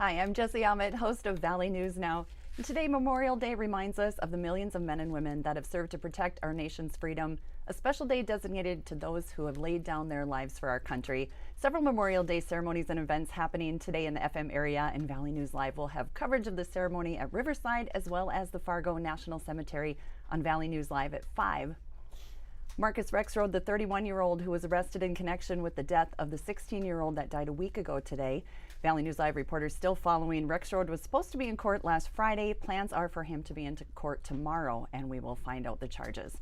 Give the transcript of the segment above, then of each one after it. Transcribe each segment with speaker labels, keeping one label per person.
Speaker 1: Hi, I'm Jesse Ahmed, host of Valley News Now. And today, Memorial Day reminds us of the millions of men and women that have served to protect our nation's freedom, a special day designated to those who have laid down their lives for our country. Several Memorial Day ceremonies and events happening today in the FM area, and Valley News Live will have coverage of the ceremony at Riverside as well as the Fargo National Cemetery on Valley News Live at 5. Marcus Rexroad, the 31-year-old who was arrested in connection with the death of the 16-year-old that died a week ago today. Valley News Live reporters still following. Rexroad was supposed to be in court last Friday. Plans are for him to be in court tomorrow, and we will find out the charges.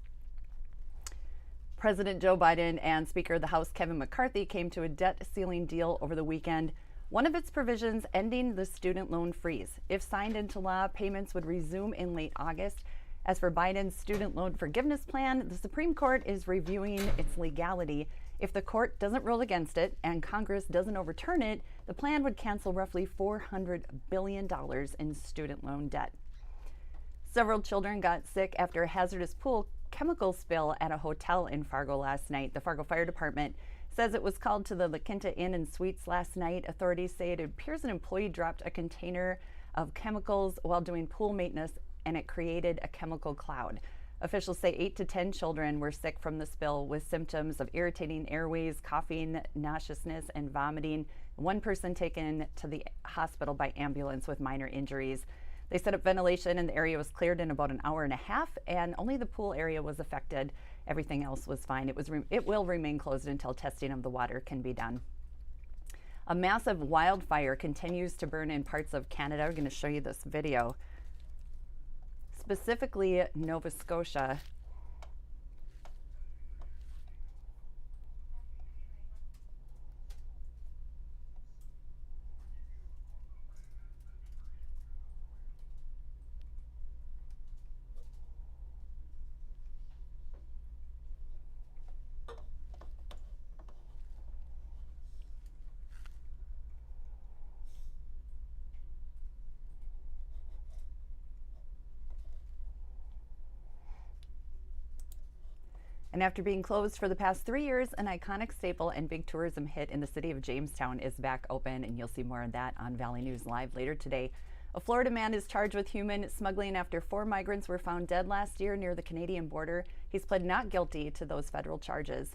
Speaker 1: President Joe Biden and Speaker of the House Kevin McCarthy came to a debt ceiling deal over the weekend. One of its provisions ending the student loan freeze. If signed into law, payments would resume in late August. As for Biden's student loan forgiveness plan, the Supreme Court is reviewing its legality. If the court doesn't rule against it and Congress doesn't overturn it, the plan would cancel roughly $400 billion in student loan debt. Several children got sick after a hazardous pool chemical spill at a hotel in Fargo last night. The Fargo Fire Department says it was called to the La Quinta Inn and Suites last night. Authorities say it appears an employee dropped a container of chemicals while doing pool maintenance, and it created a chemical cloud. Officials say 8 to 10 children were sick from the spill with symptoms of irritating airways, coughing, nauseousness, and vomiting. One person taken to the hospital by ambulance with minor injuries. They set up ventilation and the area was cleared in about an hour and a half, and only the pool area was affected. Everything else was fine. It will remain closed until testing of the water can be done. A massive wildfire continues to burn in parts of Canada. We're going to show you this video. Specifically Nova Scotia. And after being closed for the past 3 years, an iconic staple and big tourism hit in the city of Jamestown is back open, and you'll see more of that on Valley News Live later today. A Florida man is charged with human smuggling after 4 migrants were found dead last year near the Canadian border. He's pled not guilty to those federal charges.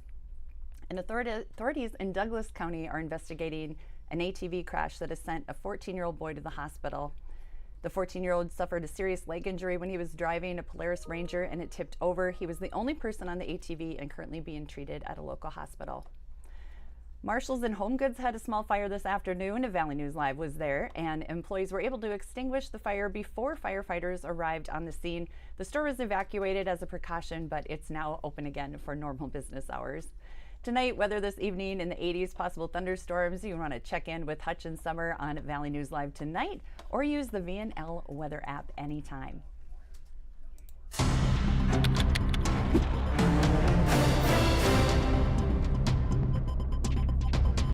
Speaker 1: And authorities in Douglas County are investigating an ATV crash that has sent a 14-year-old boy to the hospital. The 14-year-old suffered a serious leg injury when he was driving a Polaris Ranger and it tipped over. He was the only person on the ATV and currently being treated at a local hospital. Marshalls and Home Goods had a small fire this afternoon. Valley News Live was there, and employees were able to extinguish the fire before firefighters arrived on the scene. The store was evacuated as a precaution, but it's now open again for normal business hours. Tonight, weather this evening in the 80s, possible thunderstorms. You want to check in with Hutch and Summer on Valley News Live tonight or use the VNL weather app anytime.